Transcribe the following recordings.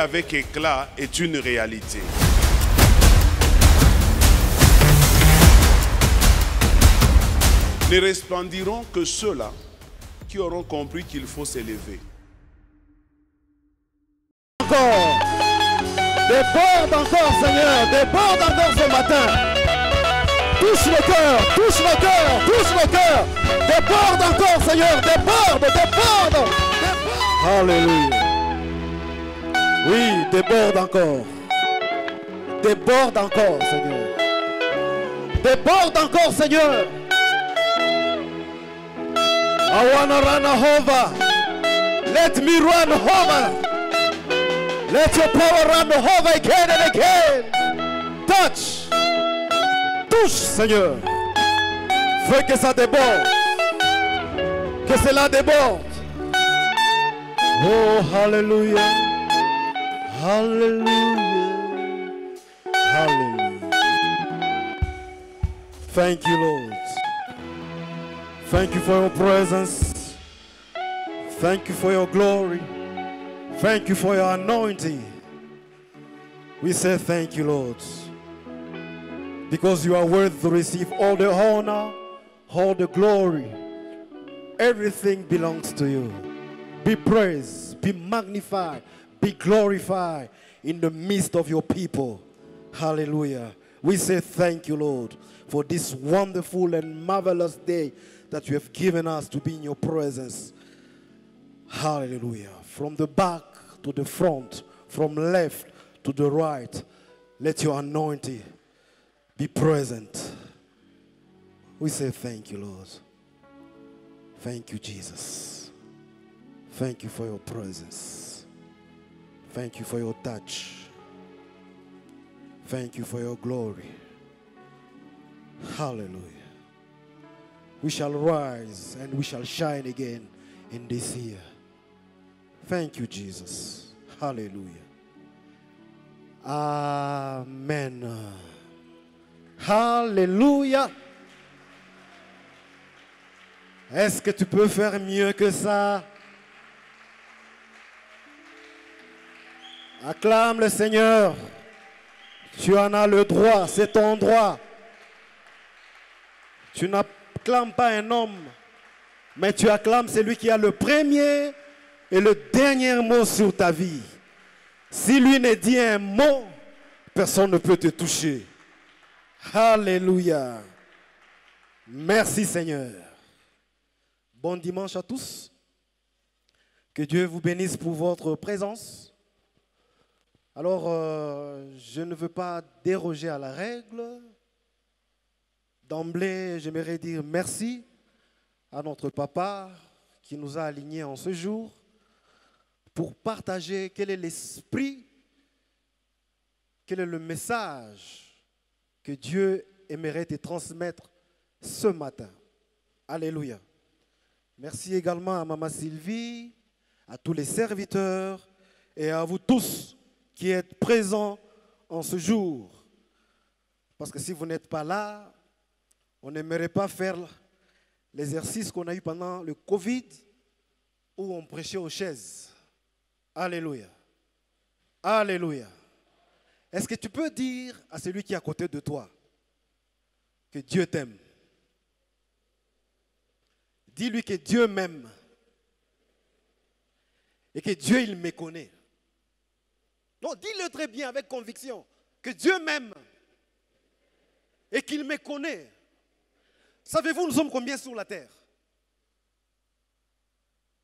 avec éclat est une réalité. Ne resplendiront que ceux-là qui auront compris qu'il faut s'élever. Encore, déborde encore, Seigneur, déborde encore ce matin. Touche le cœur, touche le cœur, touche le cœur. Déborde encore, Seigneur, déborde, déborde. Alléluia. Oui, déborde encore. Déborde encore, Seigneur. Déborde encore, Seigneur. I wanna run over. Let me run over. Let your power run over again and again. Touch. Touche, Seigneur. Fais que ça déborde. Que cela déborde. Oh, hallelujah. Hallelujah. Hallelujah. Thank you, Lord. Thank you for your presence. Thank you for your glory. Thank you for your anointing. We say thank you, Lord. Because you are worthy to receive all the honor, all the glory. Everything belongs to you. Be praised, be magnified, be glorified in the midst of your people. Hallelujah. We say thank you, Lord, for this wonderful and marvelous day that you have given us to be in your presence. Hallelujah. From the back to the front, from left to the right, let your anointing be present. We say thank you, Lord. Thank you, Jesus. Thank you for your presence. Thank you for your touch. Thank you for your glory. Hallelujah. We shall rise and we shall shine again in this year. Thank you, Jesus. Hallelujah. Amen. Hallelujah. Est-ce que tu peux faire mieux que ça? Acclame le Seigneur. Tu en as le droit, c'est ton droit. Tu n'acclames pas un homme, mais tu acclames celui qui a le premier et le dernier mot sur ta vie. Si lui ne dit un mot, personne ne peut te toucher. Alléluia. Merci Seigneur. Bon dimanche à tous. Que Dieu vous bénisse pour votre présence. Alors, je ne veux pas déroger à la règle. D'emblée, j'aimerais dire merci à notre papa qui nous a alignés en ce jour pour partager quel est l'esprit, quel est le message que Dieu aimerait te transmettre ce matin. Alléluia. Merci également à Maman Sylvie, à tous les serviteurs et à vous tous qui êtes présents en ce jour. Parce que si vous n'êtes pas là, on n'aimerait pas faire l'exercice qu'on a eu pendant le Covid où on prêchait aux chaises. Alléluia. Alléluia. Est-ce que tu peux dire à celui qui est à côté de toi que Dieu t'aime? Dis-lui que Dieu m'aime et que Dieu, il me connaît. Non, dis-le très bien avec conviction que Dieu m'aime et qu'il me connaît. Savez-vous, nous sommes combien sur la terre?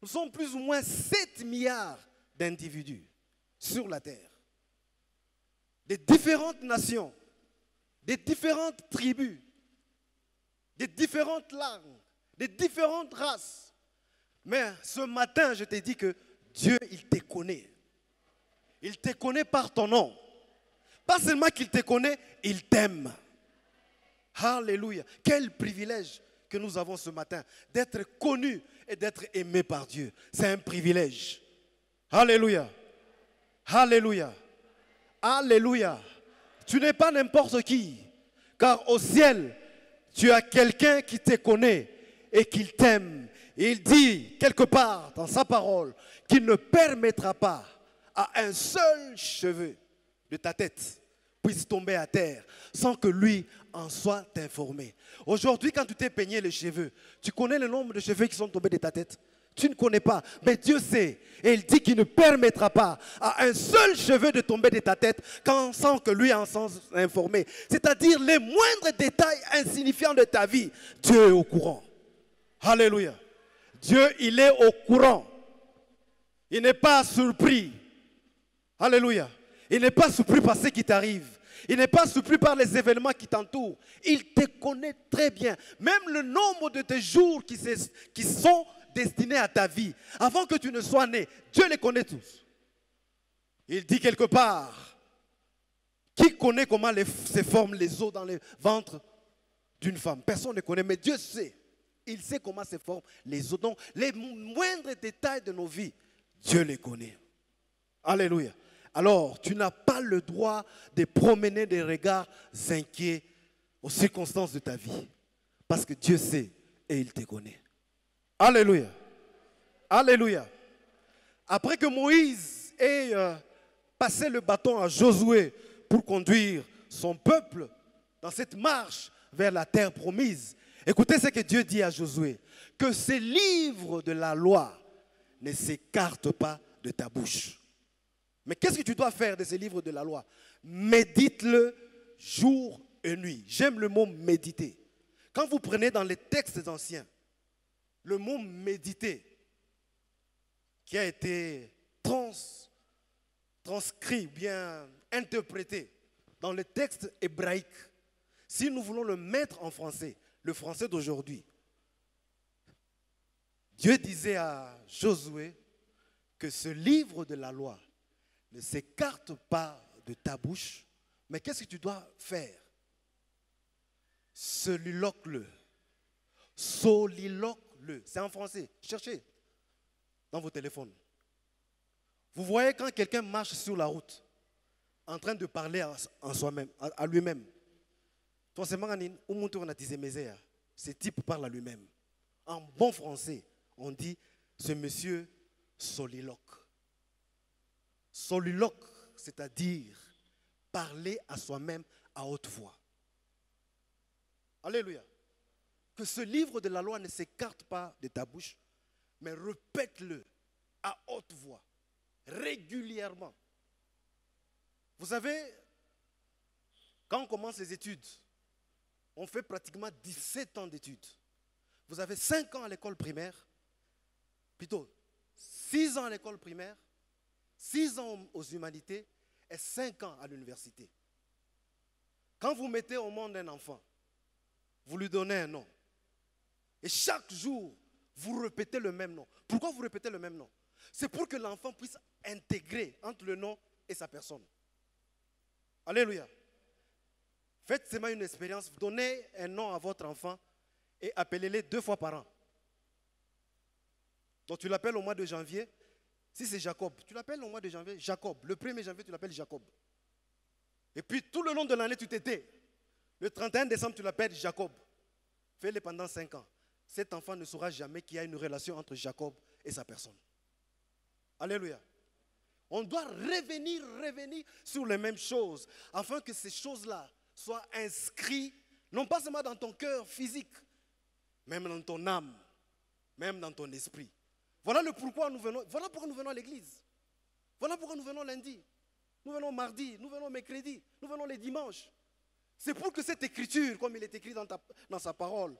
Nous sommes plus ou moins 7 milliards d'individus sur la terre. Des différentes nations, des différentes tribus, des différentes langues, des différentes races. Mais ce matin, je t'ai dit que Dieu, il te connaît. Il te connaît par ton nom. Pas seulement qu'il te connaît, il t'aime. Alléluia. Quel privilège que nous avons ce matin d'être connus et d'être aimés par Dieu. C'est un privilège. Alléluia. Alléluia. Alléluia. Tu n'es pas n'importe qui. Car au ciel, tu as quelqu'un qui te connaît et qui t'aime. Il dit quelque part dans sa parole qu'il ne permettra pas à un seul cheveu de ta tête puisse tomber à terre sans que lui en soit informé. Aujourd'hui, quand tu t'es peigné les cheveux, tu connais le nombre de cheveux qui sont tombés de ta tête? Tu ne connais pas, mais Dieu sait. Et il dit qu'il ne permettra pas à un seul cheveu de tomber de ta tête sans que lui en soit informé. C'est-à-dire les moindres détails insignifiants de ta vie, Dieu est au courant. Alléluia. Dieu, il est au courant. Il n'est pas surpris. Alléluia. Il n'est pas surpris par ce qui t'arrive. Il n'est pas surpris par les événements qui t'entourent. Il te connaît très bien. Même le nombre de tes jours qui sont destinés à ta vie, avant que tu ne sois né, Dieu les connaît tous. Il dit quelque part, qui connaît comment se forment les os dans le ventre d'une femme? Personne ne connaît, mais Dieu sait. Il sait comment se forment les os. Donc, les moindres détails de nos vies, Dieu les connaît. Alléluia. Alors, tu n'as pas le droit de promener des regards inquiets aux circonstances de ta vie. Parce que Dieu sait et il te connaît. Alléluia. Alléluia. Après que Moïse ait passé le bâton à Josué pour conduire son peuple dans cette marche vers la terre promise, écoutez ce que Dieu dit à Josué. Que ces livres de la loi ne s'écartent pas de ta bouche. Mais qu'est-ce que tu dois faire de ces livres de la loi? Médite-le jour et nuit. J'aime le mot méditer. Quand vous prenez dans les textes anciens, le mot méditer, qui a été transcrit, bien interprété dans le texte hébraïque, si nous voulons le mettre en français, le français d'aujourd'hui, Dieu disait à Josué que ce livre de la loi ne s'écarte pas de ta bouche, mais qu'est-ce que tu dois faire? Soliloque-le. Soliloque-le. C'est en français. Cherchez dans vos téléphones. Vous voyez quand quelqu'un marche sur la route, en train de parler en soi-même, à lui-même. Ce type parle à lui-même. En bon français, on dit, ce monsieur soliloque. Soliloque, c'est-à-dire parler à soi-même à haute voix. Alléluia. Que ce livre de la loi ne s'écarte pas de ta bouche, mais répète-le à haute voix, régulièrement. Vous savez, quand on commence les études, on fait pratiquement 17 ans d'études. Vous avez 5 ans à l'école primaire, plutôt 6 ans à l'école primaire, 6 ans aux humanités et 5 ans à l'université. Quand vous mettez au monde un enfant, vous lui donnez un nom. Et chaque jour, vous répétez le même nom. Pourquoi vous répétez le même nom? C'est pour que l'enfant puisse intégrer entre le nom et sa personne. Alléluia. Faites seulement une expérience. Donnez un nom à votre enfant et appelez-le 2 fois par an. Donc tu l'appelles au mois de janvier. Si c'est Jacob, tu l'appelles au mois de janvier Jacob. Le 1er janvier, tu l'appelles Jacob. Et puis tout le long de l'année, tu t'étais. Le 31 décembre, tu l'appelles Jacob. Fais-le pendant 5 ans. Cet enfant ne saura jamais qu'il y a une relation entre Jacob et sa personne. Alléluia. On doit revenir sur les mêmes choses, afin que ces choses-là soient inscrites, non pas seulement dans ton cœur physique, même dans ton âme, même dans ton esprit. Voilà pourquoi nous venons à l'église. Voilà pourquoi nous venons lundi. Nous venons mardi, nous venons mercredi, nous venons les dimanches. C'est pour que cette écriture, comme il est écrit dans sa parole,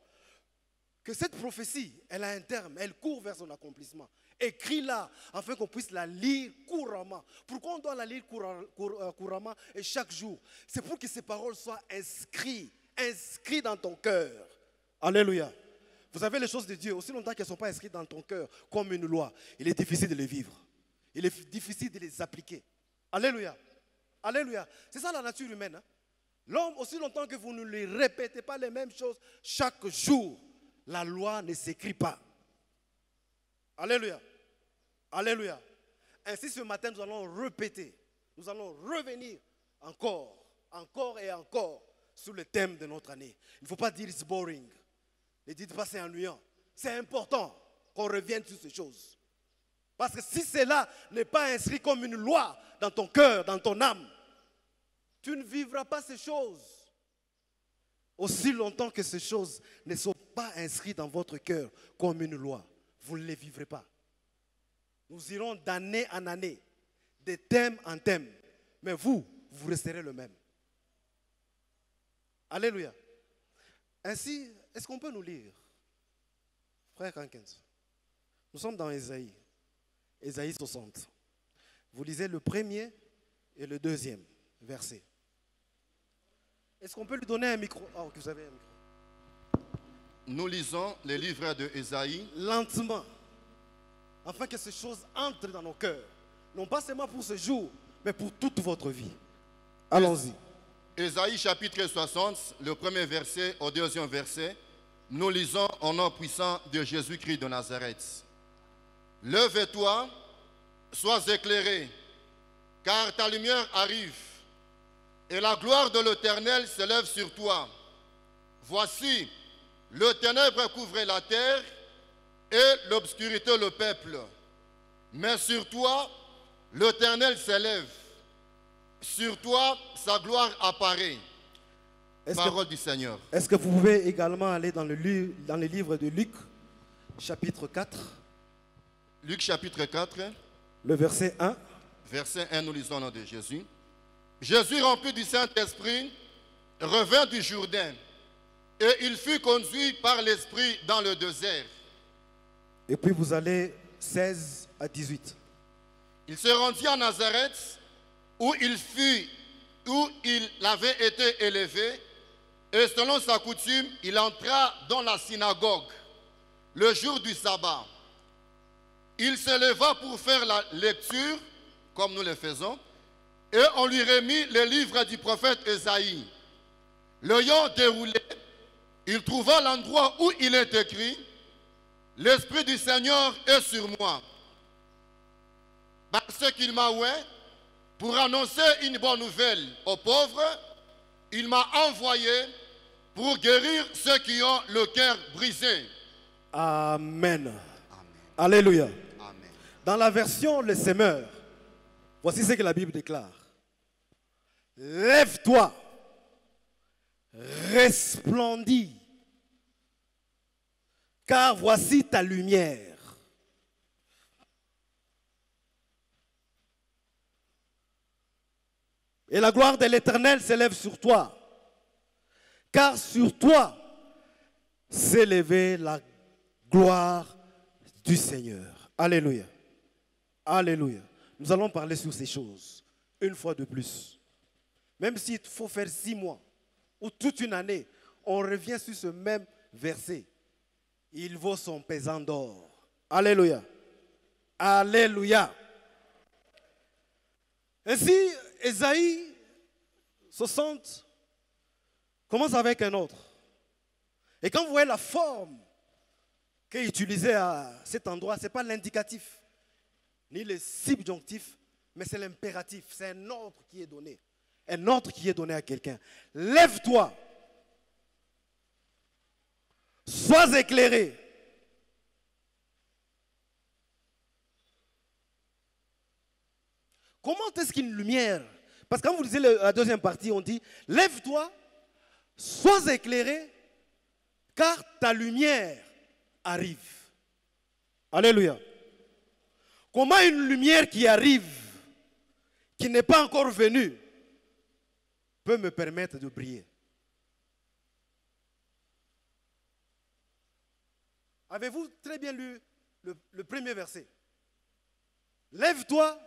que cette prophétie, elle a un terme, elle court vers son accomplissement. Écris-la afin qu'on puisse la lire couramment. Pourquoi on doit la lire couramment et chaque jour? C'est pour que ces paroles soient inscrites dans ton cœur. Alléluia. Vous savez, les choses de Dieu, aussi longtemps qu'elles ne sont pas inscrites dans ton cœur comme une loi, il est difficile de les vivre. Il est difficile de les appliquer. Alléluia. Alléluia. C'est ça la nature humaine. Hein? L'homme, aussi longtemps que vous ne lui répétez pas les mêmes choses chaque jour, la loi ne s'écrit pas. Alléluia. Alléluia. Ainsi, ce matin, nous allons répéter. Nous allons revenir encore et encore sur le thème de notre année. Il ne faut pas dire it's boring. Ne dites pas c'est ennuyant. C'est important qu'on revienne sur ces choses. Parce que si cela n'est pas inscrit comme une loi dans ton cœur, dans ton âme, tu ne vivras pas ces choses. Aussi longtemps que ces choses ne sont pas inscrites dans votre cœur comme une loi, vous ne les vivrez pas. Nous irons d'année en année, de thème en thème, mais vous resterez le même. Alléluia. Ainsi, est-ce qu'on peut nous lire, frère Kankens? Nous sommes dans Ésaïe, Ésaïe 60. Vous lisez le premier et le deuxième verset. Est-ce qu'on peut lui donner un micro? Oh, vous avez un micro. Nous lisons les livres de Ésaïe. Lentement, afin que ces choses entrent dans nos cœurs. Non pas seulement pour ce jour, mais pour toute votre vie. Allons-y. Ésaïe chapitre 60, le premier verset au deuxième verset. Nous lisons au nom puissant de Jésus-Christ de Nazareth. Lève-toi, sois éclairé, car ta lumière arrive, et la gloire de l'Éternel s'élève sur toi. Voici, le ténèbre couvre la terre, et l'obscurité le peuple. Mais sur toi, l'Éternel s'élève. Sur toi, sa gloire apparaît. Parole du Seigneur. Est-ce que vous pouvez également aller dans le livre de Luc, chapitre 4, Luc chapitre 4, le verset 1. Verset 1, nous lisons au nom de Jésus. Jésus, rempli du Saint-Esprit, revint du Jourdain, et il fut conduit par l'Esprit dans le désert. Et puis vous allez 16 à 18. Il se rendit à Nazareth, où il avait été élevé, et selon sa coutume, il entra dans la synagogue le jour du sabbat. Il se leva pour faire la lecture, comme nous le faisons, et on lui remit le livre du prophète Ésaïe. L'ayant déroulé, il trouva l'endroit où il est écrit: l'Esprit du Seigneur est sur moi, parce qu'il m'a oint pour annoncer une bonne nouvelle aux pauvres. Il m'a envoyé pour guérir ceux qui ont le cœur brisé. Amen. Alléluia. Amen. Dans la version Le Semeur, voici ce que la Bible déclare. Lève-toi, resplendis, car voici ta lumière. Et la gloire de l'Éternel s'élève sur toi, car sur toi s'est levée la gloire du Seigneur. Alléluia. Alléluia. Nous allons parler sur ces choses une fois de plus. Même s'il faut faire 6 mois ou toute une année, on revient sur ce même verset. Il vaut son pesant d'or. Alléluia. Alléluia. Ainsi, Ésaïe 60 commence avec un autre. Et quand vous voyez la forme qui est utilisée à cet endroit, ce n'est pas l'indicatif, ni le subjonctif, mais c'est l'impératif. C'est un ordre qui est donné. Un ordre qui est donné à quelqu'un. Lève-toi. Sois éclairé. Comment est-ce qu'une lumière... Parce que quand vous lisez la deuxième partie, on dit, lève-toi, sois éclairé, car ta lumière arrive. Alléluia. Comment une lumière qui arrive, qui n'est pas encore venue, peut me permettre de briller? Avez-vous très bien lu le premier verset? Lève-toi,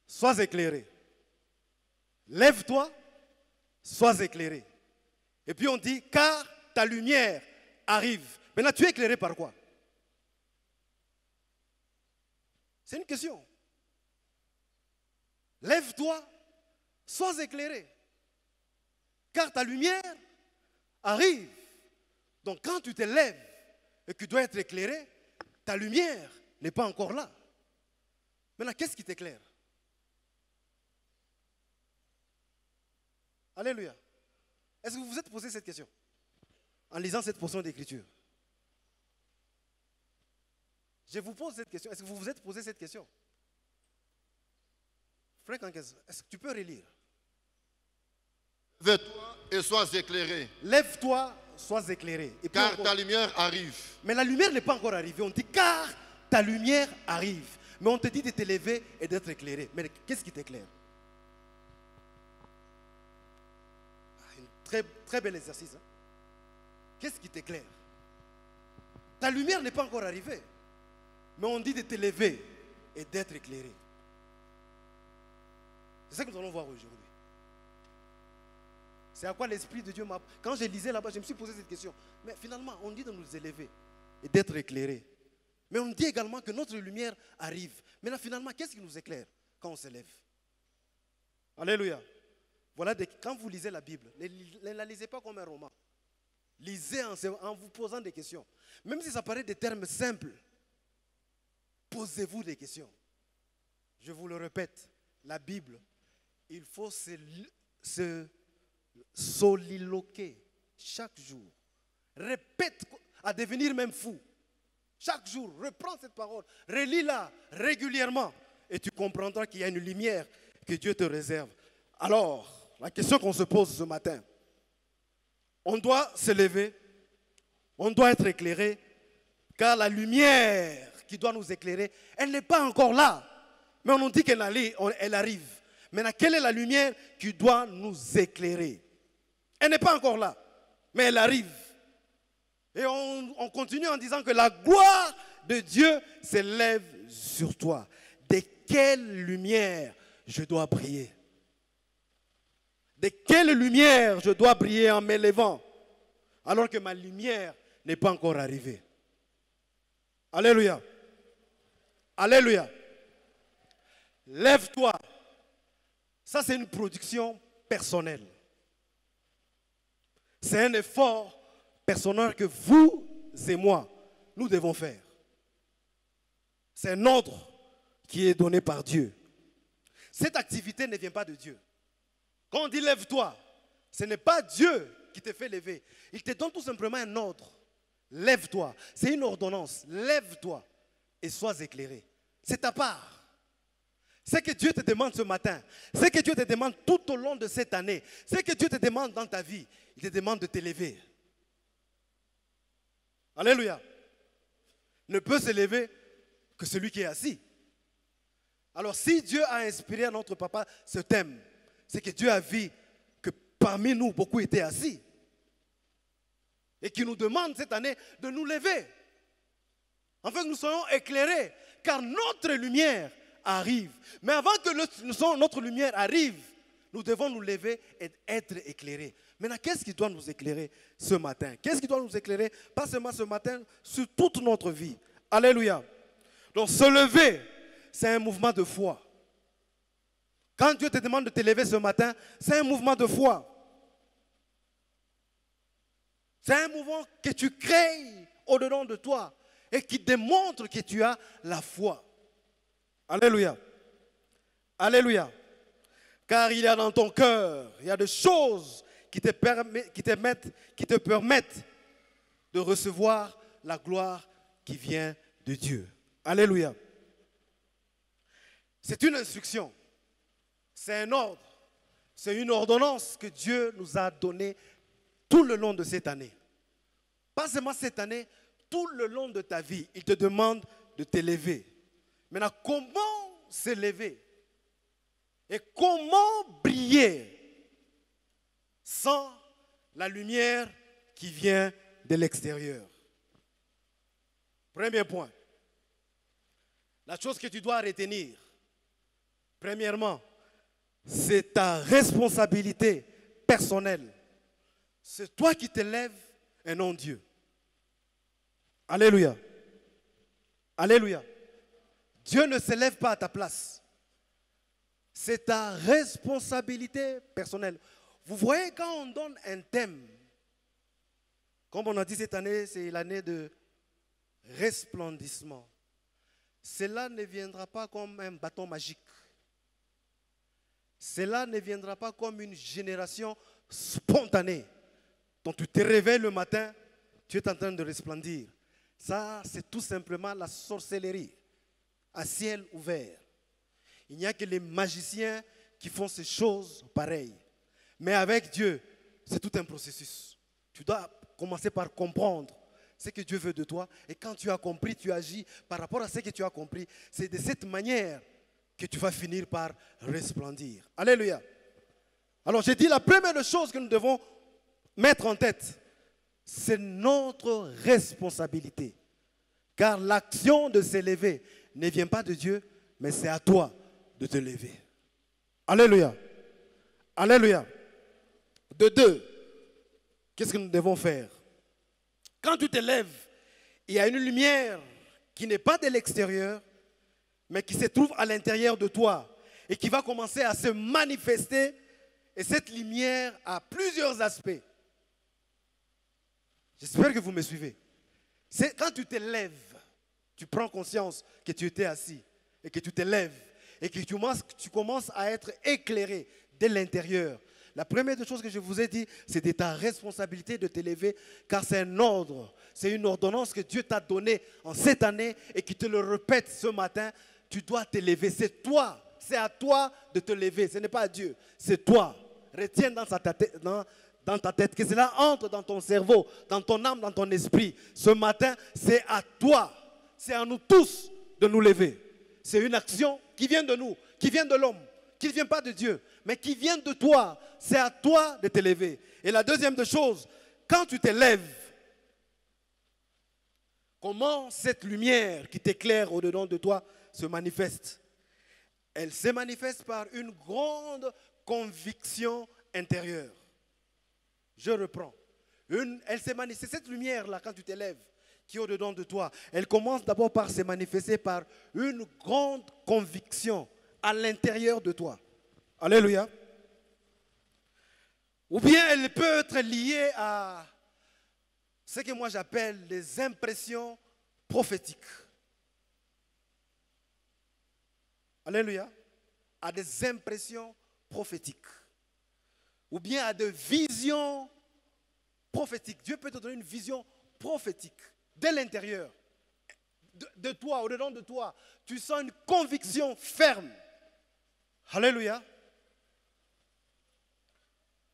sois éclairé. Lève-toi, sois éclairé. Et puis on dit, car ta lumière arrive. Maintenant, tu es éclairé par quoi? C'est une question. Lève-toi, sois éclairé. Car ta lumière arrive. Donc quand tu te lèves et que tu dois être éclairé, ta lumière n'est pas encore là. Maintenant, qu'est-ce qui t'éclaire? Alléluia. Est-ce que vous vous êtes posé cette question en lisant cette portion d'écriture? Je vous pose cette question. Est-ce que vous vous êtes posé cette question? Frère Kankes, est-ce que tu peux relire? Lève-toi et sois éclairé, Lève-toi, sois éclairé. Et puis car encore- ta lumière arrive. Mais la lumière n'est pas encore arrivée. On dit car ta lumière arrive. Mais on te dit de te lever et d'être éclairé. Mais qu'est-ce qui t'éclaire? Un très bel exercice. Hein? Qu'est-ce qui t'éclaire? Ta lumière n'est pas encore arrivée. Mais on dit de te lever et d'être éclairé. C'est ça que nous allons voir aujourd'hui. C'est à quoi l'Esprit de Dieu m'a... Quand je lisais là-bas, je me suis posé cette question. Mais finalement, on dit de nous élever et d'être éclairés. Mais on dit également que notre lumière arrive. Maintenant, finalement, qu'est-ce qui nous éclaire quand on s'élève? Alléluia. Voilà, quand vous lisez la Bible, ne la lisez pas comme un roman. Lisez en vous posant des questions. Même si ça paraît des termes simples, posez-vous des questions. Je vous le répète, la Bible, il faut se soliloquer chaque jour. Répète à devenir même fou. Chaque jour, reprends cette parole, relis-la régulièrement et tu comprendras qu'il y a une lumière que Dieu te réserve. Alors, la question qu'on se pose ce matin, on doit se lever, on doit être éclairé, car la lumière qui doit nous éclairer, elle n'est pas encore là. Mais on nous dit qu'elle arrive. Maintenant, quelle est la lumière qui doit nous éclairer? Elle n'est pas encore là, mais elle arrive. Et on continue en disant que la gloire de Dieu s'élève sur toi. De quelle lumière je dois briller? De quelle lumière je dois briller en m'élevant alors que ma lumière n'est pas encore arrivée? Alléluia. Alléluia. Lève-toi. Ça, c'est une production personnelle. C'est un effort personnel que vous et moi, nous devons faire. C'est un ordre qui est donné par Dieu. Cette activité ne vient pas de Dieu. Quand on dit lève-toi, ce n'est pas Dieu qui te fait lever. Il te donne tout simplement un ordre. Lève-toi. C'est une ordonnance. Lève-toi et sois éclairé. C'est ta part. Ce que Dieu te demande ce matin, ce que Dieu te demande tout au long de cette année, ce que Dieu te demande dans ta vie, il te demande de t'élever. Alléluia. Ne peut s'élever que celui qui est assis. Alors si Dieu a inspiré à notre papa ce thème, c'est que Dieu a vu que parmi nous, beaucoup étaient assis. Et qu'il nous demande cette année de nous lever. Afin que nous soyons éclairés. Car notre lumière arrive. Mais avant que notre lumière arrive, nous devons nous lever et être éclairés. Maintenant, qu'est-ce qui doit nous éclairer ce matin? Qu'est-ce qui doit nous éclairer, pas seulement ce matin, sur toute notre vie? Alléluia. Donc, se lever, c'est un mouvement de foi. Quand Dieu te demande de te lever ce matin, c'est un mouvement de foi. C'est un mouvement que tu crées au-dedans de toi et qui démontre que tu as la foi. Alléluia. Alléluia. Car il y a dans ton cœur, il y a des choses qui te permettent de recevoir la gloire qui vient de Dieu. Alléluia. C'est une instruction. C'est un ordre. C'est une ordonnance que Dieu nous a donnée tout le long de cette année. Pas seulement cette année, tout le long de ta vie. Il te demande de t'élever. Maintenant, comment s'élever et comment briller sans la lumière qui vient de l'extérieur? Premier point. La chose que tu dois retenir, premièrement, c'est ta responsabilité personnelle. C'est toi qui te lèves et non Dieu. Alléluia. Alléluia. Dieu ne se lève pas à ta place. C'est ta responsabilité personnelle. Vous voyez, quand on donne un thème, comme on a dit cette année, c'est l'année de resplendissement. Cela ne viendra pas comme un bâton magique. Cela ne viendra pas comme une génération spontanée. Donc tu te réveilles le matin, tu es en train de resplendir. Ça, c'est tout simplement la sorcellerie à ciel ouvert. Il n'y a que les magiciens qui font ces choses pareilles. Mais avec Dieu, c'est tout un processus. Tu dois commencer par comprendre ce que Dieu veut de toi. Et quand tu as compris, tu agis par rapport à ce que tu as compris. C'est de cette manière que tu vas finir par resplendir. Alléluia. Alors j'ai dit la première chose que nous devons mettre en tête, c'est notre responsabilité. Car l'action de s'élever ne vient pas de Dieu, mais c'est à toi de te lever. Alléluia. Alléluia. De deux, qu'est-ce que nous devons faire? Quand tu te lèves, il y a une lumière qui n'est pas de l'extérieur, mais qui se trouve à l'intérieur de toi et qui va commencer à se manifester. Et cette lumière a plusieurs aspects. J'espère que vous me suivez. C'est quand tu te lèves, tu prends conscience que tu étais assis et que tu te lèves et que tu commences à être éclairé de l'intérieur. La première des choses que je vous ai dit, c'est de ta responsabilité de t'élever, car c'est un ordre, c'est une ordonnance que Dieu t'a donnée en cette année et qui te le répète ce matin. Tu dois t'élever, c'est toi, c'est à toi de te lever, ce n'est pas à Dieu, c'est toi. Retiens dans ta tête que cela entre dans ton cerveau, dans ton âme, dans ton esprit. Ce matin, c'est à toi, c'est à nous tous de nous lever. C'est une action qui vient de nous, qui vient de l'homme, qui ne vient pas de Dieu, mais qui vient de toi. C'est à toi de te lever. Et la deuxième des choses, quand tu te lèves, comment cette lumière qui t'éclaire au-dedans de toi se manifeste? Elle se manifeste par une grande conviction intérieure. Je reprends. Elle se manifeste, cette lumière-là, quand tu te lèves, qui est au-dedans de toi, elle commence d'abord par se manifester par une grande conviction à l'intérieur de toi. Alléluia. Ou bien elle peut être liée à ce que moi j'appelle les impressions prophétiques. Alléluia. À des impressions prophétiques. Ou bien à des visions prophétiques. Dieu peut te donner une vision prophétique de l'intérieur. De toi, au-dedans de toi. Tu sens une conviction ferme. Alléluia.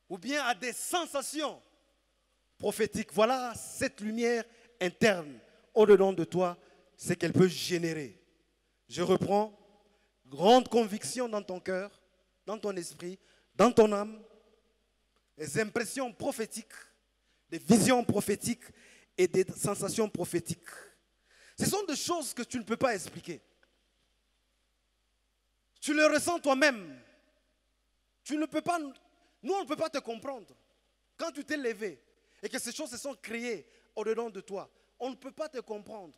Ou bien à des sensations prophétiques. Voilà cette lumière interne au-dedans de toi, ce qu'elle peut générer. Je reprends. Grande conviction dans ton cœur, dans ton esprit, dans ton âme. Des impressions prophétiques, des visions prophétiques et des sensations prophétiques. Ce sont des choses que tu ne peux pas expliquer. Tu le ressens toi-même. Tu ne peux pas, nous, on ne peut pas te comprendre. Quand tu t'es levé et que ces choses se sont créées au-dedans de toi, on ne peut pas te comprendre.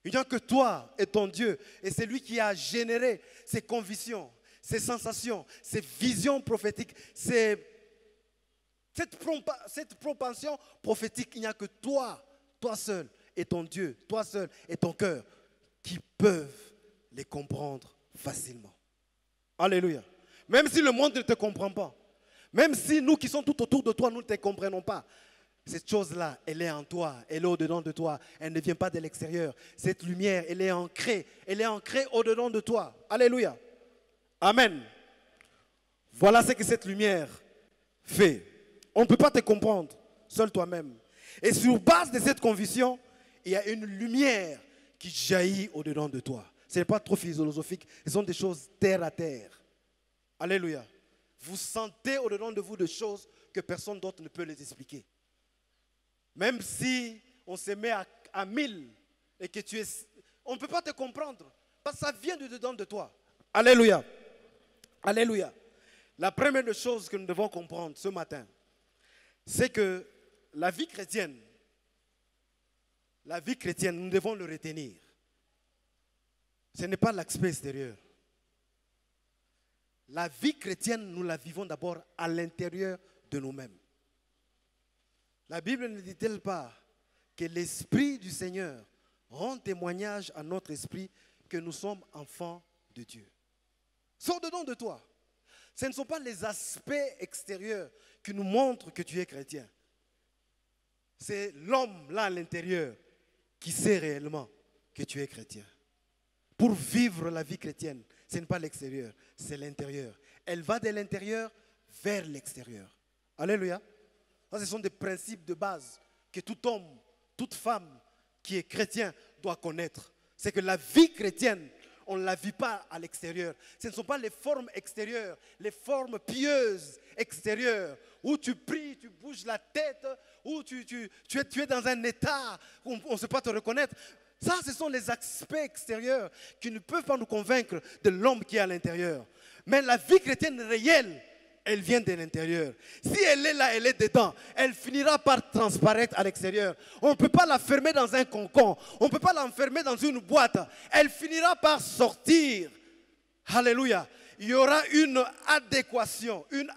Il n'y a que toi et ton Dieu. Et c'est lui qui a généré ces convictions, ces sensations, ces visions prophétiques, cette propension prophétique. Il n'y a que toi seul et ton Dieu, toi seul et ton cœur qui peuvent les comprendre facilement. Alléluia. Même si le monde ne te comprend pas, même si nous qui sommes tout autour de toi, nous ne te comprenons pas, cette chose-là, elle est en toi, elle est au-dedans de toi, elle ne vient pas de l'extérieur. Cette lumière, elle est ancrée au-dedans de toi. Alléluia. Amen. Voilà ce que cette lumière fait. On ne peut pas te comprendre, seul toi-même. Et sur base de cette conviction, il y a une lumière qui jaillit au-dedans de toi. Ce n'est pas trop philosophique, ce sont des choses terre à terre. Alléluia. Vous sentez au-dedans de vous des choses que personne d'autre ne peut les expliquer. Même si on se met à 1000 et que on ne peut pas te comprendre. Parce que ça vient de dedans de toi. Alléluia. Alléluia. La première des choses que nous devons comprendre ce matin, c'est que la vie chrétienne, nous devons le retenir. Ce n'est pas l'aspect extérieur. La vie chrétienne, nous la vivons d'abord à l'intérieur de nous-mêmes. La Bible ne dit-elle pas que l'Esprit du Seigneur rend témoignage à notre esprit que nous sommes enfants de Dieu? C'est au-dedans de toi. Ce ne sont pas les aspects extérieurs qui nous montrent que tu es chrétien. C'est l'homme là à l'intérieur qui sait réellement que tu es chrétien. Pour vivre la vie chrétienne, ce n'est pas l'extérieur, c'est l'intérieur. Elle va de l'intérieur vers l'extérieur. Alléluia. Ça, ce sont des principes de base que tout homme, toute femme qui est chrétien doit connaître. C'est que la vie chrétienne, on ne la vit pas à l'extérieur. Ce ne sont pas les formes extérieures, les formes pieuses extérieures, où tu pries, tu bouges la tête, où tu es dans un état où on ne sait pas te reconnaître. Ça, ce sont les aspects extérieurs qui ne peuvent pas nous convaincre de l'homme qui est à l'intérieur. Mais la vie chrétienne réelle, elle vient de l'intérieur. Si elle est là, elle est dedans, elle finira par transparaître à l'extérieur. On ne peut pas la fermer dans un cocon. On ne peut pas l'enfermer dans une boîte. Elle finira par sortir. Alléluia. Il y aura une adéquation, une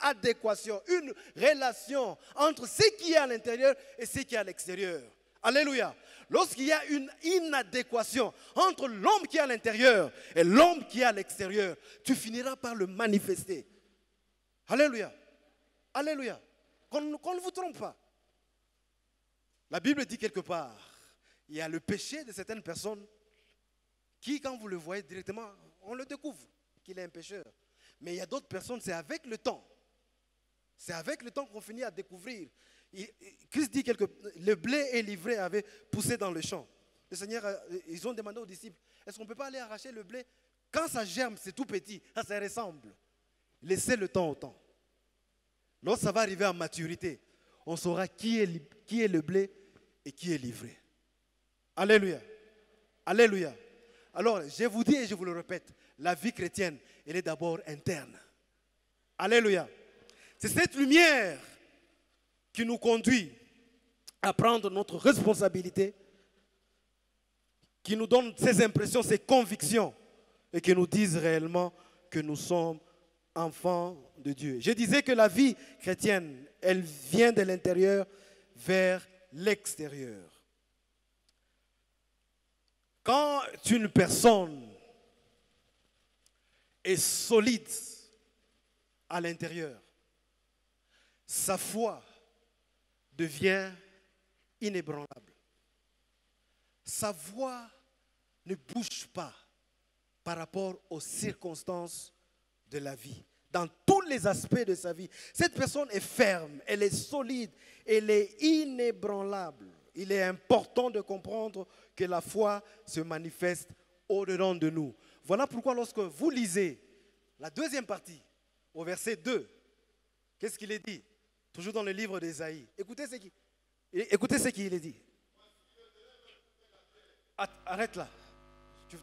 relation entre ce qui est à l'intérieur et ce qui est à l'extérieur. Alléluia. Lorsqu'il y a une inadéquation entre l'homme qui est à l'intérieur et l'homme qui est à l'extérieur, tu finiras par le manifester. Alléluia. Alléluia. Qu'on ne vous trompe pas. La Bible dit quelque part, il y a le péché de certaines personnes qui, quand vous le voyez directement, on le découvre qu'il est un pécheur. Mais il y a d'autres personnes, c'est avec le temps. C'est avec le temps qu'on finit à découvrir. Christ dit que le blé et l'ivraie avaient poussé dans le champ. Le Seigneur, ils ont demandé aux disciples, est-ce qu'on ne peut pas aller arracher le blé? Quand ça germe, c'est tout petit, ça se ressemble. Laissez le temps au temps. Lorsque ça va arriver à maturité, on saura qui est le blé et qui est l'ivraie. Alléluia. Alléluia. Alors, je vous dis et je vous le répète, la vie chrétienne, elle est d'abord interne. Alléluia. C'est cette lumière qui nous conduit à prendre notre responsabilité, qui nous donne ces impressions, ces convictions, et qui nous disent réellement que nous sommes enfants de Dieu. Je disais que la vie chrétienne, elle vient de l'intérieur vers l'extérieur. Quand une personne est solide à l'intérieur, sa foi devient inébranlable. Sa voix ne bouge pas par rapport aux circonstances de la vie, dans tous les aspects de sa vie. Cette personne est ferme, elle est solide, elle est inébranlable. Il est important de comprendre que la foi se manifeste au-dedans de nous. Voilà pourquoi lorsque vous lisez la deuxième partie, au verset 2, qu'est-ce qu'il est dit? Toujours dans le livre d'Ésaïe. Écoutez ce qu'il est dit. Arrête là.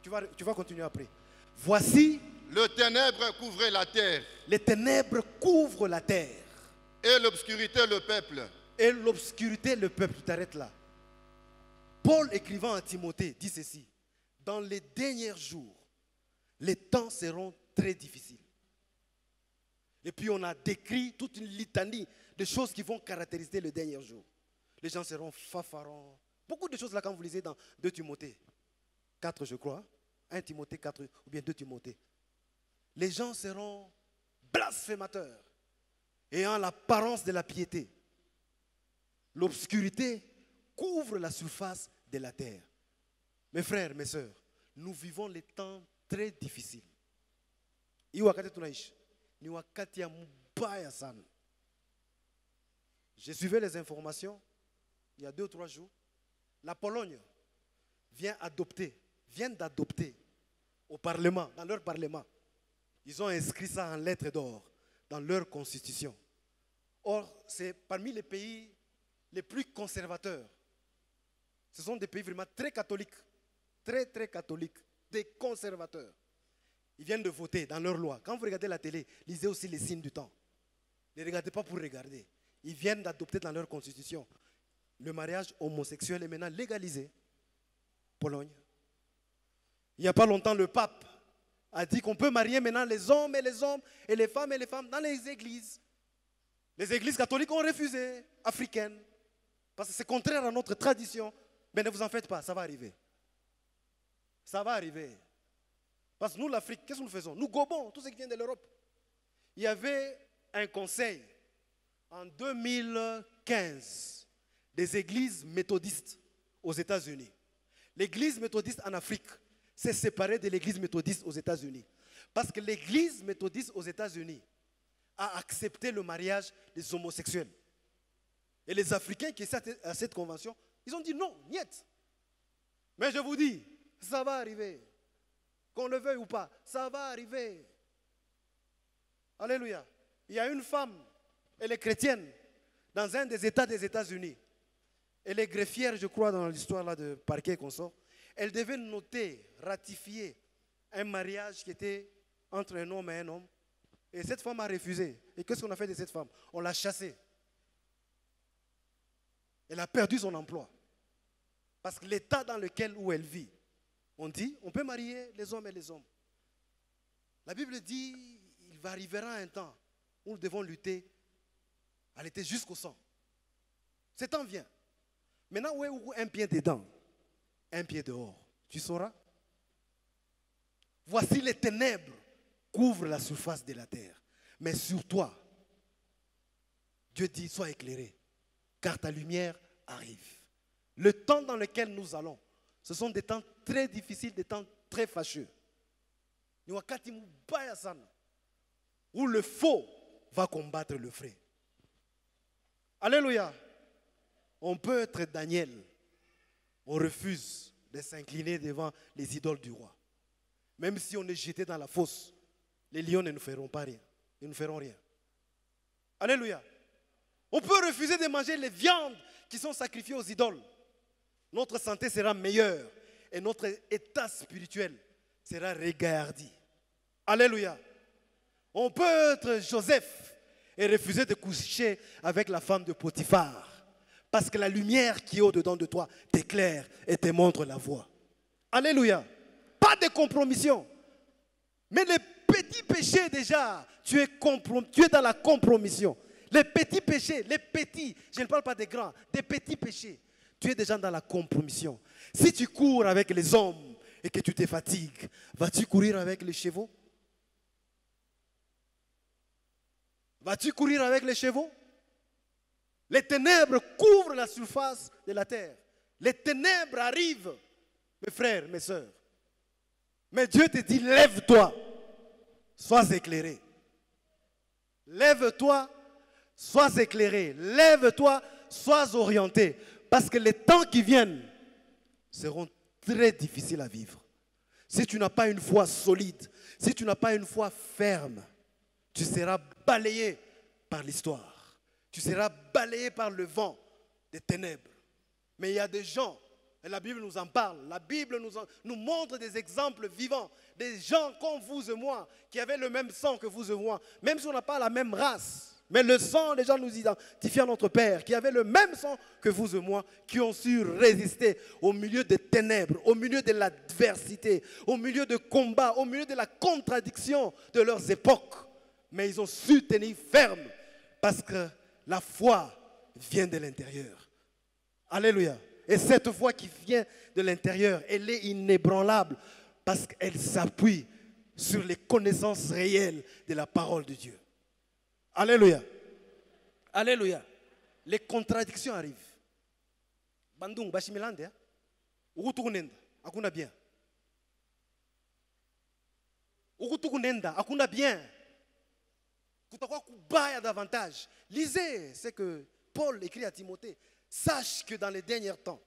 Tu vas continuer après. Voici. Le ténèbre couvrait la terre. Les ténèbres couvrent la terre. Et l'obscurité le peuple. Et l'obscurité le peuple. Tu t'arrêtes là. Paul écrivant à Timothée dit ceci. Dans les derniers jours, les temps seront très difficiles. Et puis on a décrit toute une litanie de choses qui vont caractériser le dernier jour. Les gens seront fanfarons. Beaucoup de choses là quand vous lisez dans 2 Timothée 4 je crois. 1 Timothée 4 ou bien 2 Timothée. Les gens seront blasphémateurs, ayant l'apparence de la piété. L'obscurité couvre la surface de la terre. Mes frères, mes sœurs, nous vivons les temps très difficiles. J'ai suivi les informations il y a 2 ou 3 jours. La Pologne vient d'adopter au Parlement, dans leur Parlement. Ils ont inscrit ça en lettres d'or dans leur constitution. Or, c'est parmi les pays les plus conservateurs. Ce sont des pays vraiment très catholiques, très très catholiques, des conservateurs. Ils viennent de voter dans leur loi. Quand vous regardez la télé, lisez aussi les signes du temps. Ne regardez pas pour regarder. Ils viennent d'adopter dans leur constitution. Le mariage homosexuel est maintenant légalisé. Pologne. Il n'y a pas longtemps, le pape a dit qu'on peut marier maintenant les hommes et les femmes dans les églises. Les églises catholiques ont refusé, africaines, parce que c'est contraire à notre tradition. Mais ne vous en faites pas, ça va arriver. Ça va arriver. Parce que nous, l'Afrique, qu'est-ce que nous faisons? Nous gobons tout ce qui vient de l'Europe. Il y avait un conseil en 2015 des églises méthodistes aux États-Unis. l'église méthodiste en Afrique s'est séparée de l'église méthodiste aux États-Unis. Parce que l'église méthodiste aux États-Unis a accepté le mariage des homosexuels. Et les Africains qui étaient à cette convention, ils ont dit non, niet. Mais je vous dis, ça va arriver. Qu'on le veuille ou pas, ça va arriver. Alléluia. Il y a une femme, elle est chrétienne, dans un des États des États-Unis. Elle est greffière, je crois, dans l'histoire là de parquet qu'on sort. Elle devait noter, ratifier un mariage qui était entre un homme et un homme. Et cette femme a refusé. Et qu'est-ce qu'on a fait de cette femme? On l'a chassée. Elle a perdu son emploi. Parce que l'état dans lequel où elle vit, on dit, on peut marier les hommes et les hommes. La Bible dit, il va arriver un temps où nous devons lutter, aller jusqu'au sang. Ce temps vient. Maintenant, où est un pied dedans, un pied dehors? Tu sauras. Voici les ténèbres couvrent la surface de la terre. Mais sur toi, Dieu dit, sois éclairé, car ta lumière arrive. Le temps dans lequel nous allons, ce sont des temps très difficiles, des temps très fâcheux. Où le faux va combattre le vrai. Alléluia. On peut être Daniel. On refuse de s'incliner devant les idoles du roi. Même si on est jeté dans la fosse, les lions ne nous feront pas rien. Ils ne nous feront rien. Alléluia. On peut refuser de manger les viandes qui sont sacrifiées aux idoles. Notre santé sera meilleure et notre état spirituel sera regaillardi. Alléluia. On peut être Joseph et refuser de coucher avec la femme de Potiphar. Parce que la lumière qui est au-dedans de toi t'éclaire et te montre la voie. Alléluia. Pas de compromission. Mais les petits péchés déjà, tu es dans la compromission. Les petits péchés, les petits, je ne parle pas des grands, des petits péchés. Tu es déjà dans la compromission. Si tu cours avec les hommes et que tu te fatigues, vas-tu courir avec les chevaux? Vas-tu courir avec les chevaux? Les ténèbres couvrent la surface de la terre. Les ténèbres arrivent, mes frères, mes sœurs. Mais Dieu te dit, lève-toi, sois éclairé. Lève-toi, sois éclairé. Lève-toi, sois orienté. Parce que les temps qui viennent seront très difficiles à vivre. Si tu n'as pas une foi solide, si tu n'as pas une foi ferme, tu seras balayé par l'histoire. Tu seras balayé par le vent des ténèbres. Mais il y a des gens, et la Bible nous en parle, la Bible nous montre des exemples vivants, des gens comme vous et moi, qui avaient le même sang que vous et moi, même si on n'a pas la même race. Mais le sang, les gens nous identifient à notre Père, qui avait le même sang que vous et moi, qui ont su résister au milieu des ténèbres, au milieu de l'adversité, au milieu de combats, au milieu de la contradiction de leurs époques. Mais ils ont su tenir ferme, parce que la foi vient de l'intérieur. Alléluia. Et cette foi qui vient de l'intérieur, elle est inébranlable, parce qu'elle s'appuie sur les connaissances réelles de la parole de Dieu. Alléluia. Alléluia. Les contradictions arrivent. Bandung, Bashimilande, Ugutukunenda, akuna bien. Ugutukunenda, akuna bien. Kutakuwa kubaya davantage. Lisez ce que Paul écrit à Timothée. Sache que dans les derniers temps,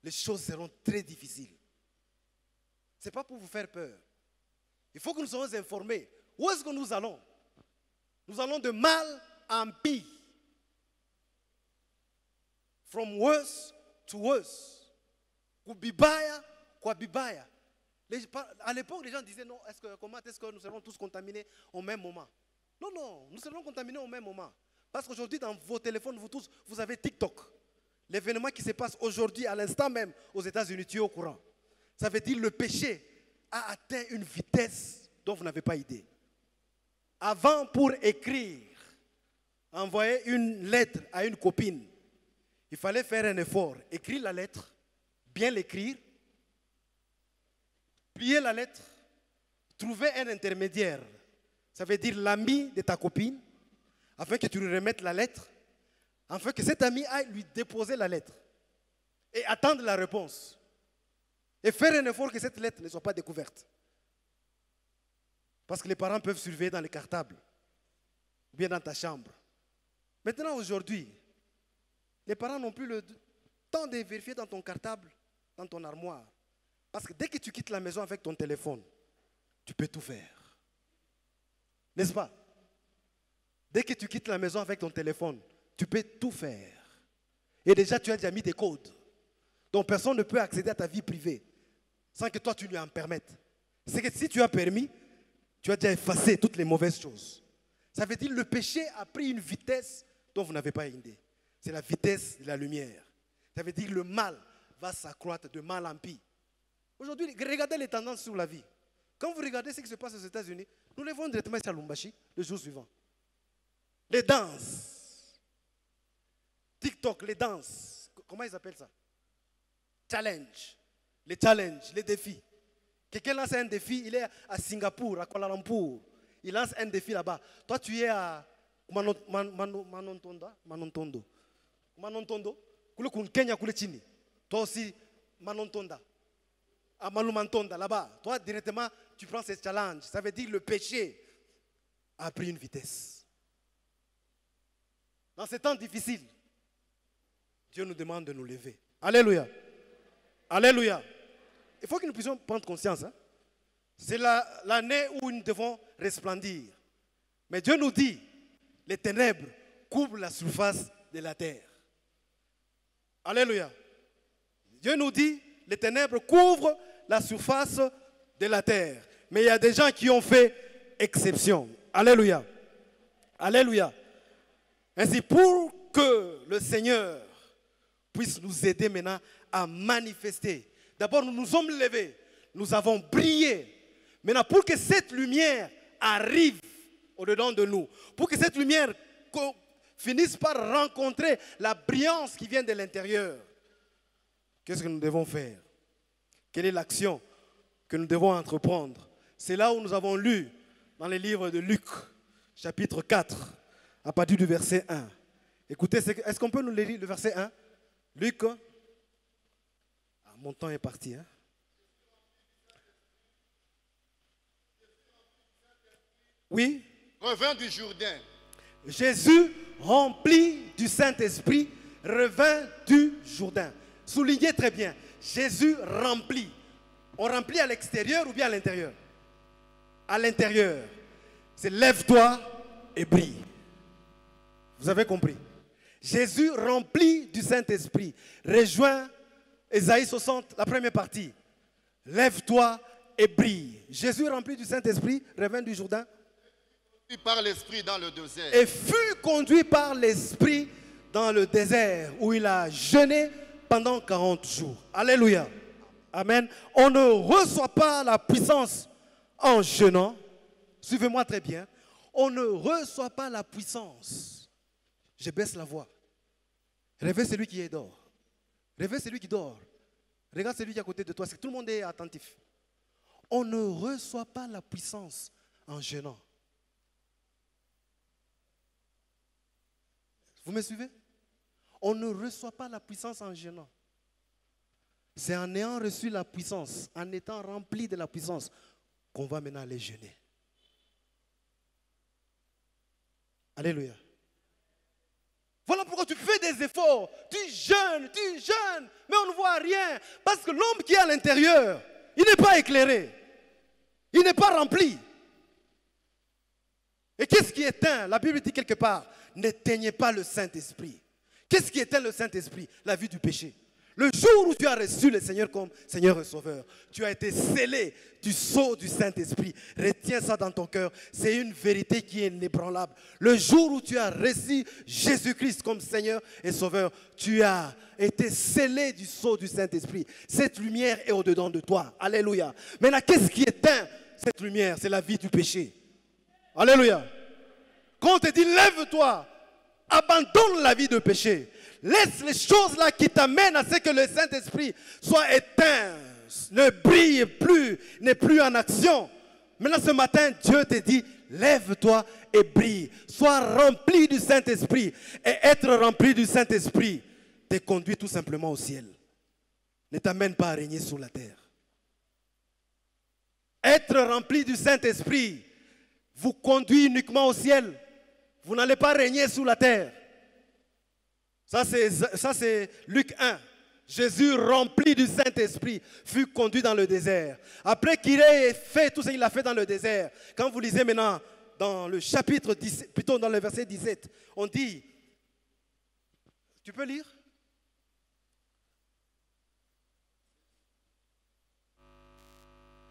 les choses seront très difficiles. Ce n'est pas pour vous faire peur. Il faut que nous soyons informés. Où est-ce que nous allons? Nous allons de mal en pire. From worse to worse. Kubibaya, kwa bibaya. À l'époque, les gens disaient non, comment est-ce que nous serons tous contaminés au même moment? Non, non, nous serons contaminés au même moment. Parce qu'aujourd'hui, dans vos téléphones, vous tous, vous avez TikTok. L'événement qui se passe aujourd'hui, à l'instant même, aux États-Unis, tu es au courant. Ça veut dire que le péché a atteint une vitesse dont vous n'avez pas idée. Avant, pour écrire, envoyer une lettre à une copine, il fallait faire un effort. Écrire la lettre, bien l'écrire, plier la lettre, trouver un intermédiaire. Ça veut dire l'ami de ta copine, afin que tu lui remettes la lettre, afin que cet ami aille lui déposer la lettre et attendre la réponse. Et faire un effort que cette lettre ne soit pas découverte. Parce que les parents peuvent surveiller dans les cartables, ou bien dans ta chambre. Maintenant, aujourd'hui, les parents n'ont plus le temps de vérifier dans ton cartable, dans ton armoire. Parce que dès que tu quittes la maison avec ton téléphone, tu peux tout faire. N'est-ce pas? Dès que tu quittes la maison avec ton téléphone, tu peux tout faire. Et déjà, tu as déjà mis des codes. Donc, personne ne peut accéder à ta vie privée sans que toi, tu lui en permettes. C'est que si tu as permis, tu as déjà effacé toutes les mauvaises choses. Ça veut dire que le péché a pris une vitesse dont vous n'avez pas idée. C'est la vitesse de la lumière. Ça veut dire que le mal va s'accroître de mal en pis. Aujourd'hui, regardez les tendances sur la vie. Quand vous regardez ce qui se passe aux États-Unis, nous les voyons directement ici à Lumbashi le jour suivant. Les danses. TikTok, les danses. Comment ils appellent ça? Challenge. Les challenges, les défis. Quelqu'un lance un défi, il est à Singapour, à Kuala Lumpur. Il lance un défi là-bas. Toi, tu es à Manontondo. Kenya, Chini. Toi aussi, Manontonda. À Malumantonda, là-bas. Toi, directement, tu prends ces challenges. Ça veut dire que le péché a pris une vitesse. Dans ces temps difficiles, Dieu nous demande de nous lever. Alléluia. Alléluia. Il faut que nous puissions prendre conscience. Hein? C'est l'année où nous devons resplendir. Mais Dieu nous dit, les ténèbres couvrent la surface de la terre. Alléluia. Dieu nous dit, les ténèbres couvrent la surface de la terre. Mais il y a des gens qui ont fait exception. Alléluia. Alléluia. Ainsi, pour que le Seigneur puisse nous aider maintenant à manifester. D'abord, nous nous sommes levés. Nous avons brillé. Maintenant, pour que cette lumière arrive au-dedans de nous, pour que cette lumière finisse par rencontrer la brillance qui vient de l'intérieur, qu'est-ce que nous devons faire? Quelle est l'action que nous devons entreprendre? C'est là où nous avons lu dans les livres de Luc, chapitre 4, à partir du verset 1. Écoutez, est-ce qu'on peut nous lire le verset 1? Luc, mon temps est parti. Hein? Oui. Revint du Jourdain. Jésus, rempli du Saint-Esprit, revint du Jourdain. Soulignez très bien. Jésus remplit. On remplit à l'extérieur ou bien à l'intérieur? À l'intérieur. C'est lève-toi et brille. Vous avez compris? Jésus rempli du Saint-Esprit rejoint Ésaïe 60, la première partie. Lève-toi et brille. Jésus rempli du Saint-Esprit revint du Jourdain. Par l'Esprit dans le désert. Et fut conduit par l'Esprit dans le désert où il a jeûné pendant 40 jours. Alléluia. Amen. On ne reçoit pas la puissance en jeûnant. Suivez-moi très bien. On ne reçoit pas la puissance. Je baisse la voix. Réveille celui qui est dehors. Réveille celui qui dort. Regarde celui qui est à côté de toi. C'est que tout le monde est attentif. On ne reçoit pas la puissance en jeûnant. Vous me suivez? On ne reçoit pas la puissance en jeûnant. C'est en ayant reçu la puissance, en étant rempli de la puissance, qu'on va maintenant aller jeûner. Alléluia. Voilà pourquoi tu fais des efforts, tu jeûnes, mais on ne voit rien. Parce que l'homme qui est à l'intérieur, il n'est pas éclairé. Il n'est pas rempli. Et qu'est-ce qui éteint? La Bible dit quelque part, n'éteignez pas le Saint-Esprit. Qu'est-ce qui éteint le Saint-Esprit? La vie du péché. Le jour où tu as reçu le Seigneur comme Seigneur et Sauveur, tu as été scellé du sceau du Saint-Esprit. Retiens ça dans ton cœur. C'est une vérité qui est inébranlable. Le jour où tu as reçu Jésus-Christ comme Seigneur et Sauveur, tu as été scellé du sceau du Saint-Esprit. Cette lumière est au-dedans de toi. Alléluia. Maintenant, qu'est-ce qui éteint cette lumière? C'est la vie du péché. Alléluia. Quand on te dit lève-toi, abandonne la vie de péché. Laisse les choses là qui t'amènent à ce que le Saint-Esprit soit éteint, ne brille plus, n'est plus en action. Maintenant ce matin, Dieu te dit, lève-toi et brille. Sois rempli du Saint-Esprit. Et être rempli du Saint-Esprit te conduit tout simplement au ciel. Ne t'amène pas à régner sur la terre. Être rempli du Saint-Esprit vous conduit uniquement au ciel. Vous n'allez pas régner sous la terre. Ça c'est Luc 1. Jésus, rempli du Saint-Esprit, fut conduit dans le désert. Après qu'il ait fait tout ce qu'il a fait dans le désert, quand vous lisez maintenant dans le chapitre 17, plutôt dans le verset 17, on dit, tu peux lire?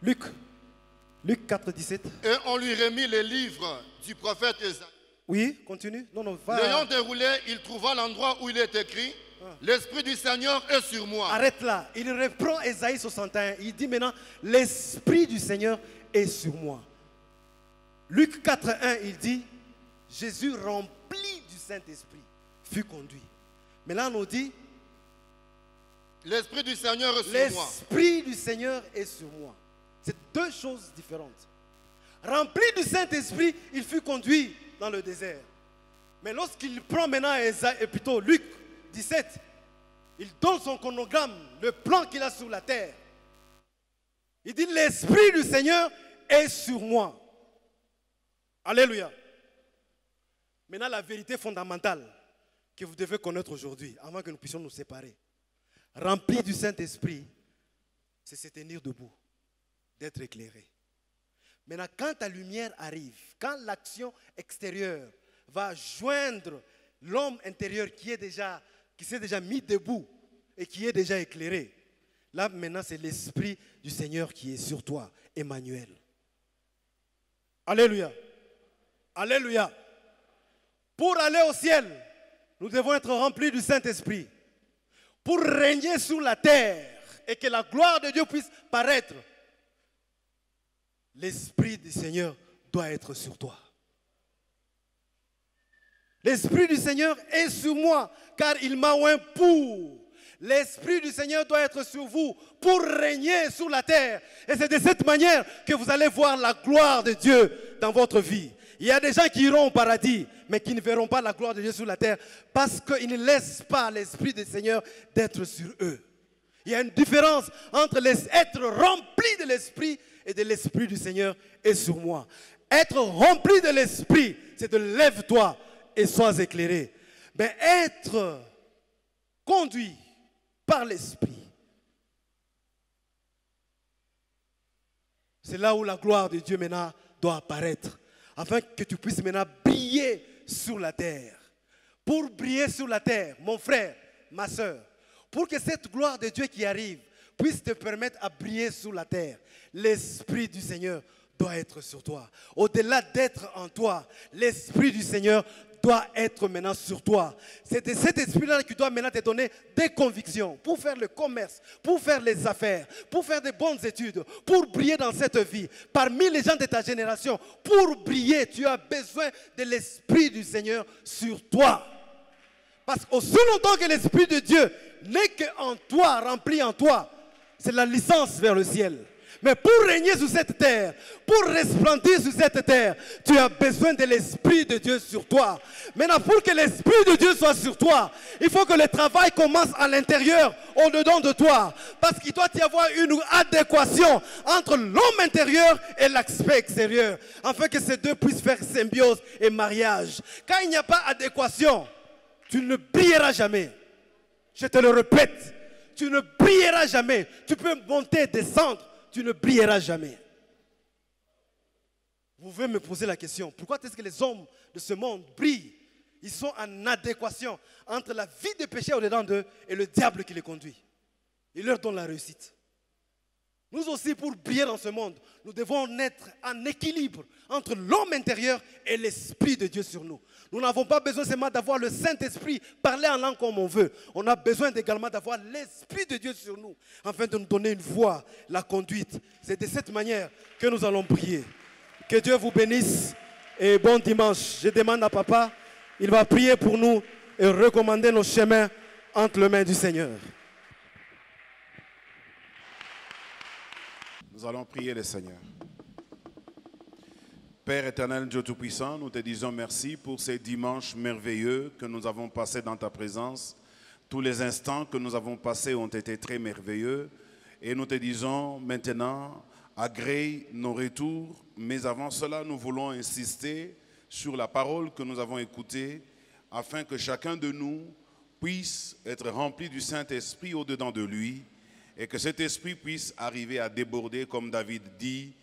Luc 4, 17. Et on lui remit les livres du prophète Ésaïe. Oui, continue. Non, va. L'ayant déroulé, il trouva l'endroit où il est écrit, l'Esprit du Seigneur est sur moi. Arrête là. Il reprend Ésaïe 61. Il dit maintenant, l'Esprit du Seigneur est sur moi. Luc 4, 1, il dit, Jésus rempli du Saint-Esprit fut conduit. Mais là, on nous dit, l'Esprit du Seigneur est sur moi. L'Esprit du Seigneur est sur moi. C'est deux choses différentes. Rempli du Saint-Esprit, il fut conduit dans le désert. Mais lorsqu'il prend maintenant Luc 17, il donne son chronogramme, le plan qu'il a sur la terre. Il dit, l'Esprit du Seigneur est sur moi. Alléluia. Maintenant, la vérité fondamentale que vous devez connaître aujourd'hui, avant que nous puissions nous séparer. Rempli du Saint-Esprit, c'est se tenir debout, d'être éclairé. Maintenant, quand ta lumière arrive, quand l'action extérieure va joindre l'homme intérieur qui s'est déjà mis debout et qui est déjà éclairé, là maintenant c'est l'Esprit du Seigneur qui est sur toi, Emmanuel. Alléluia. Alléluia. Pour aller au ciel, nous devons être remplis du Saint-Esprit. Pour régner sur la terre et que la gloire de Dieu puisse paraître, l'Esprit du Seigneur doit être sur toi. L'Esprit du Seigneur est sur moi, car il m'a oint pour. L'Esprit du Seigneur doit être sur vous pour régner sur la terre. Et c'est de cette manière que vous allez voir la gloire de Dieu dans votre vie. Il y a des gens qui iront au paradis, mais qui ne verront pas la gloire de Dieu sur la terre parce qu'ils ne laissent pas l'Esprit du Seigneur d'être sur eux. Il y a une différence entre être rempli de l'Esprit et de l'Esprit du Seigneur est sur moi. Être rempli de l'Esprit, c'est de lève-toi et sois éclairé. Mais être conduit par l'Esprit, c'est là où la gloire de Dieu maintenant doit apparaître, afin que tu puisses maintenant briller sur la terre. Pour briller sur la terre, mon frère, ma soeur, pour que cette gloire de Dieu qui arrive puisse te permettre à briller sur la terre, l'Esprit du Seigneur doit être sur toi. Au-delà d'être en toi, l'Esprit du Seigneur doit être maintenant sur toi. C'est de cet esprit-là qui doit maintenant te donner des convictions pour faire le commerce, pour faire les affaires, pour faire de bonnes études, pour briller dans cette vie. Parmi les gens de ta génération, pour briller, tu as besoin de l'Esprit du Seigneur sur toi. Parce qu'aussi longtemps que l'Esprit de Dieu n'est qu'en toi, rempli en toi, c'est la licence vers le ciel. Mais pour régner sur cette terre, pour resplendir sur cette terre, tu as besoin de l'Esprit de Dieu sur toi. Maintenant, pour que l'Esprit de Dieu soit sur toi, il faut que le travail commence à l'intérieur, au-dedans de toi. Parce qu'il doit y avoir une adéquation entre l'homme intérieur et l'aspect extérieur, afin que ces deux puissent faire symbiose et mariage. Quand il n'y a pas d'adéquation, tu ne brilleras jamais. Je te le répète, tu ne brilleras jamais. Tu peux monter, descendre, tu ne brilleras jamais. Vous pouvez me poser la question, pourquoi est-ce que les hommes de ce monde brillent? Ils sont en adéquation entre la vie de péché au-dedans d'eux et le diable qui les conduit. Il leur donne la réussite. Nous aussi, pour briller dans ce monde, nous devons être en équilibre entre l'homme intérieur et l'Esprit de Dieu sur nous. Nous n'avons pas besoin seulement d'avoir le Saint-Esprit, parler en langue comme on veut. On a besoin également d'avoir l'Esprit de Dieu sur nous, afin de nous donner une voie, la conduite. C'est de cette manière que nous allons prier. Que Dieu vous bénisse et bon dimanche. Je demande à papa, il va prier pour nous et recommander nos chemins entre les mains du Seigneur. Nous allons prier le Seigneur. Père éternel, Dieu Tout-Puissant, nous te disons merci pour ces dimanches merveilleux que nous avons passés dans ta présence. Tous les instants que nous avons passés ont été très merveilleux. Et nous te disons maintenant, agrée nos retours, mais avant cela, nous voulons insister sur la parole que nous avons écoutée afin que chacun de nous puisse être rempli du Saint-Esprit au-dedans de lui et que cet esprit puisse arriver à déborder, comme David dit,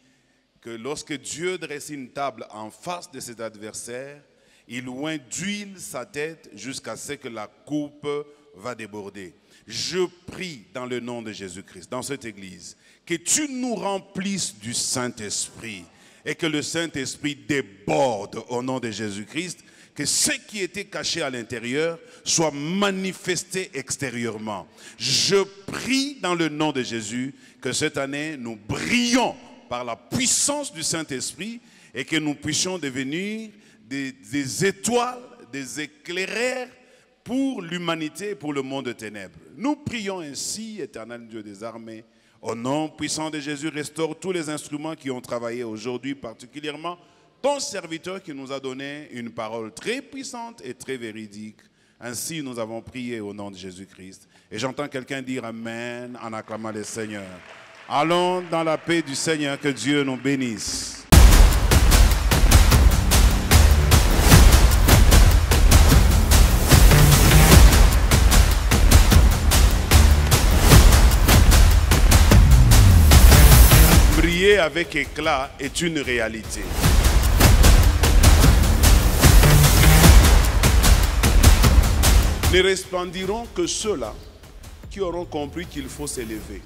que lorsque Dieu dresse une table en face de ses adversaires, il oint d'huile sa tête jusqu'à ce que la coupe va déborder. Je prie dans le nom de Jésus-Christ, dans cette église, que tu nous remplisses du Saint-Esprit et que le Saint-Esprit déborde au nom de Jésus-Christ, que ce qui était caché à l'intérieur soit manifesté extérieurement. Je prie dans le nom de Jésus que cette année, nous brillons par la puissance du Saint-Esprit et que nous puissions devenir des étoiles, des éclairaires pour l'humanité et pour le monde de ténèbres. Nous prions ainsi, éternel Dieu des armées, au nom puissant de Jésus, restaure tous les instruments qui ont travaillé aujourd'hui, particulièrement ton serviteur qui nous a donné une parole très puissante et très véridique. Ainsi, nous avons prié au nom de Jésus-Christ. Et j'entends quelqu'un dire Amen en acclamant le Seigneur. Allons dans la paix du Seigneur, que Dieu nous bénisse. Briller avec éclat est une réalité. Ne resplendiront que ceux-là qui auront compris qu'il faut s'élever.